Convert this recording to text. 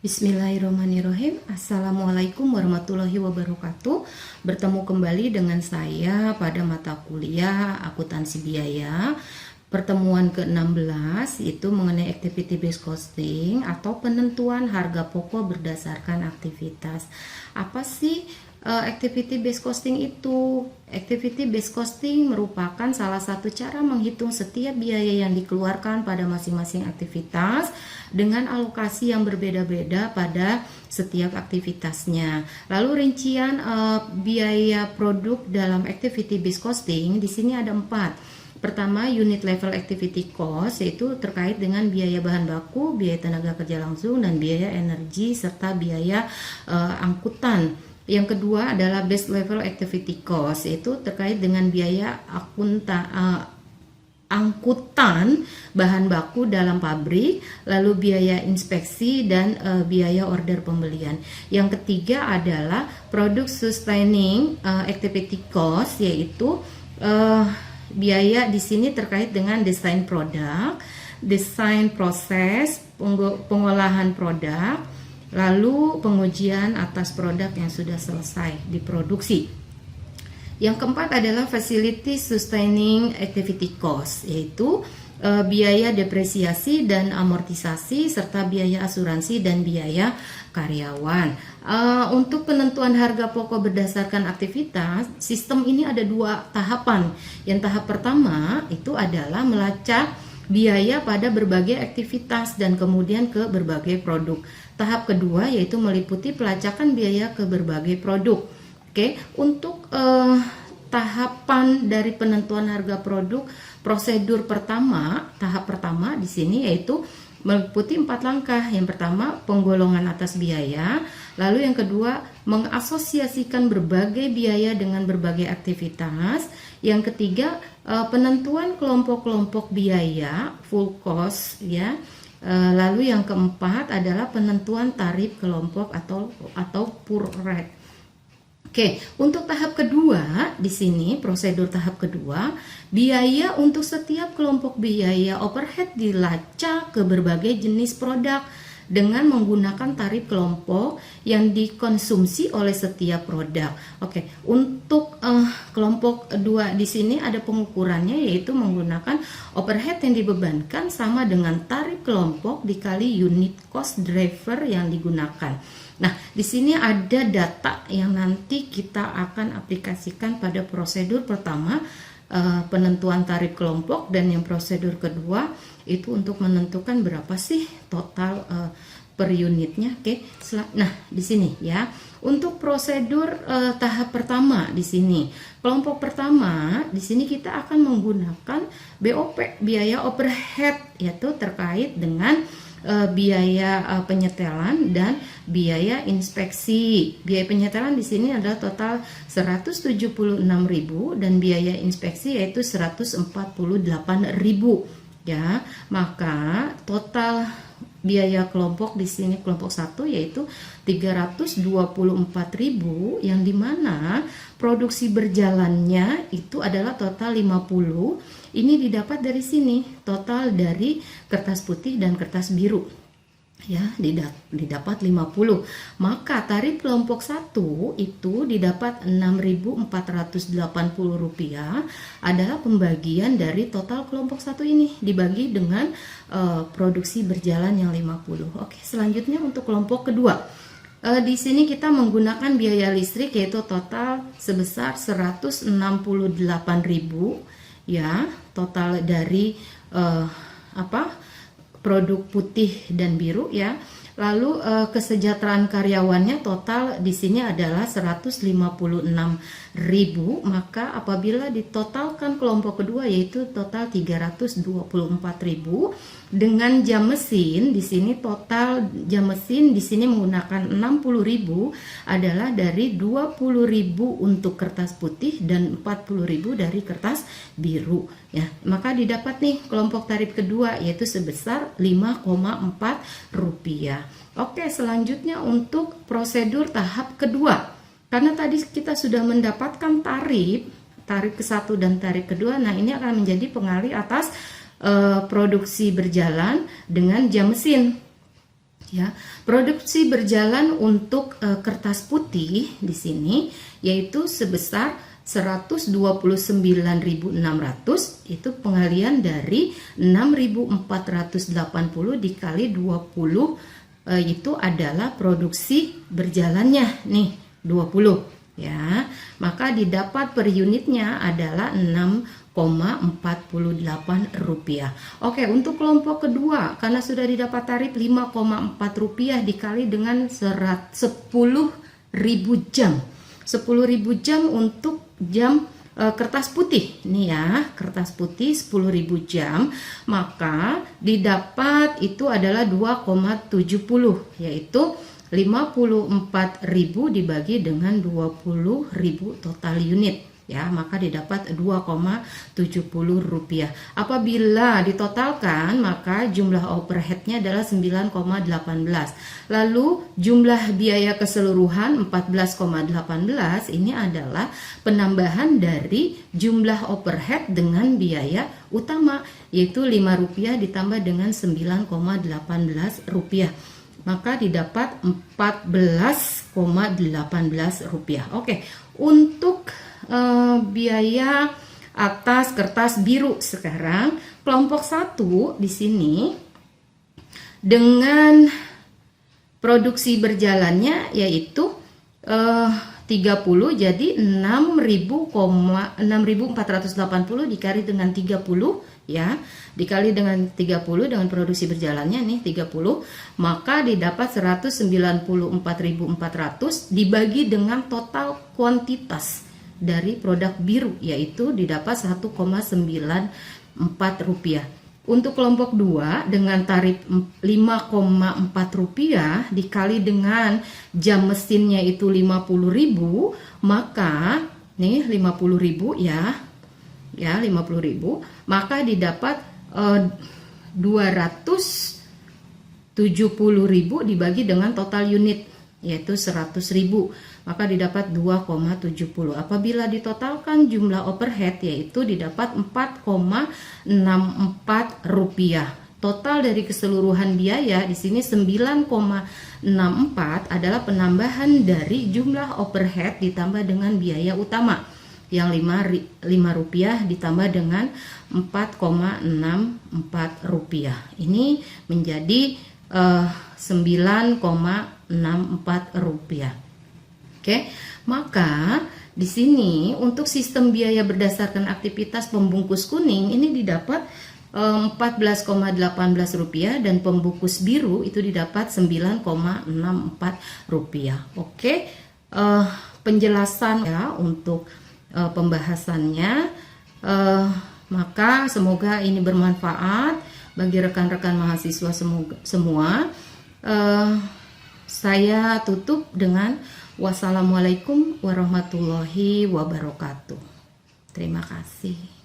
Bismillahirrahmanirrahim. Assalamualaikum warahmatullahi wabarakatuh. Bertemu kembali dengan saya pada mata kuliah akuntansi biaya. Pertemuan ke-16 itu mengenai activity based costing atau penentuan harga pokok berdasarkan aktivitas. Apa sih activity based costing itu? Activity based costing merupakan salah satu cara menghitung setiap biaya yang dikeluarkan pada masing-masing aktivitas dengan alokasi yang berbeda-beda pada setiap aktivitasnya. Lalu rincian biaya produk dalam activity based costing di sini ada 4. Pertama, unit level activity cost, yaitu terkait dengan biaya bahan baku, biaya tenaga kerja langsung, dan biaya energi serta biaya angkutan. Yang kedua adalah base level activity cost, yaitu terkait dengan biaya angkutan bahan baku dalam pabrik, lalu biaya inspeksi dan biaya order pembelian. Yang ketiga adalah product sustaining activity cost, yaitu biaya di sini terkait dengan desain produk, desain proses, pengolahan produk, lalu pengujian atas produk yang sudah selesai diproduksi. Yang keempat adalah facility sustaining activity cost, yaitu biaya depresiasi dan amortisasi serta biaya asuransi dan biaya karyawan. Untuk penentuan harga pokok berdasarkan aktivitas, sistem ini ada 2 tahapan. Yang tahap pertama itu adalah melacak biaya pada berbagai aktivitas dan kemudian ke berbagai produk. Tahap kedua yaitu meliputi pelacakan biaya ke berbagai produk. Oke, untuk tahapan dari penentuan harga produk, prosedur pertama, tahap pertama di sini yaitu meliputi 4 langkah. Yang pertama, penggolongan atas biaya. Lalu yang kedua, mengasosiasikan berbagai biaya dengan berbagai aktivitas. Yang ketiga, penentuan kelompok-kelompok biaya, full cost ya. Lalu yang keempat adalah penentuan tarif kelompok atau per rate. Oke, untuk tahap kedua di sini prosedur tahap kedua, biaya untuk setiap kelompok biaya overhead dilacak ke berbagai jenis produk dengan menggunakan tarif kelompok yang dikonsumsi oleh setiap produk. Oke, untuk kelompok 2 di sini ada pengukurannya, yaitu menggunakan overhead yang dibebankan sama dengan tarif kelompok dikali unit cost driver yang digunakan. Nah, di sini ada data yang nanti kita akan aplikasikan pada prosedur pertama, penentuan tarif kelompok, dan yang prosedur kedua itu untuk menentukan berapa sih total per unitnya. Oke. Nah, di sini ya. Untuk prosedur tahap pertama di sini, kelompok pertama di sini kita akan menggunakan BOP, biaya overhead, yaitu terkait dengan biaya penyetelan dan biaya inspeksi. Biaya penyetelan di sini adalah total 176.000 dan biaya inspeksi yaitu 148.000 ya. Maka total biaya kelompok di sini kelompok 1 yaitu 324.000, yang dimana produksi berjalannya itu adalah total 50. Ini didapat dari sini, total dari kertas putih dan kertas biru ya, didapat 50. Maka tarif kelompok 1 itu didapat Rp6.480 adalah pembagian dari total kelompok 1 ini dibagi dengan produksi berjalan yang 50. Oke, selanjutnya untuk kelompok kedua. Di sini kita menggunakan biaya listrik yaitu total sebesar 168.000 ya, total dari produk putih dan biru ya. Lalu kesejahteraan karyawannya total di sini adalah 156.000. Maka apabila ditotalkan kelompok kedua yaitu total 324.000 dengan jam mesin di sini, total jam mesin di sini menggunakan 60.000 adalah dari 20.000 untuk kertas putih dan 40.000 dari kertas biru ya. Maka didapat nih kelompok tarif kedua yaitu sebesar Rp5,4. Oke, selanjutnya untuk prosedur tahap kedua. Karena tadi kita sudah mendapatkan tarif ke-1 dan tarif kedua, nah ini akan menjadi pengalih atas produksi berjalan dengan jam mesin. Ya, produksi berjalan untuk kertas putih di sini yaitu sebesar 129.600, itu pengalian dari 6.480 dikali 20, itu adalah produksi berjalannya nih 20 ya. Maka didapat per unitnya adalah 6,48 rupiah. Oke, untuk kelompok kedua karena sudah didapat tarif 5,4 rupiah dikali dengan 10.000 jam. 10.000 jam untuk jam kertas putih nih ya, kertas putih 10.000 jam, maka didapat itu adalah 2,70, yaitu 54.000 dibagi dengan 20.000 total unit ya, maka didapat 2,70 rupiah. Apabila ditotalkan maka jumlah overheadnya adalah 9,18. Lalu jumlah biaya keseluruhan 14,18, ini adalah penambahan dari jumlah overhead dengan biaya utama, yaitu 5 rupiah ditambah dengan 9,18 rupiah, maka didapat 14,18 rupiah. Oke, untuk biaya atas kertas biru sekarang kelompok 1 di sini dengan produksi berjalannya yaitu 30, jadi 6.480 dikali dengan 30 ya, dikali dengan 30 dengan produksi berjalannya nih 30, maka didapat 194.400 dibagi dengan total kuantitas dari produk biru yaitu didapat 1,94 rupiah. Untuk kelompok 2 dengan tarif 5,4 rupiah dikali dengan jam mesinnya itu 50.000, maka nih 50.000 ya 50.000, maka didapat 270.000 dibagi dengan total unit yaitu 100.000, maka didapat 2,70. Apabila ditotalkan jumlah overhead yaitu didapat 4,64 rupiah. Total dari keseluruhan biaya di sini 9,64 adalah penambahan dari jumlah overhead ditambah dengan biaya utama yang 5 rupiah ditambah dengan 4,64 rupiah. Ini menjadi 9,64 rupiah. Oke, maka di sini untuk sistem biaya berdasarkan aktivitas pembungkus kuning ini didapat 14,18 rupiah dan pembungkus biru itu didapat 9,64 rupiah. Oke, penjelasan ya untuk pembahasannya, maka semoga ini bermanfaat bagi rekan-rekan mahasiswa semua. Saya tutup dengan wassalamualaikum warahmatullahi wabarakatuh. Terima kasih.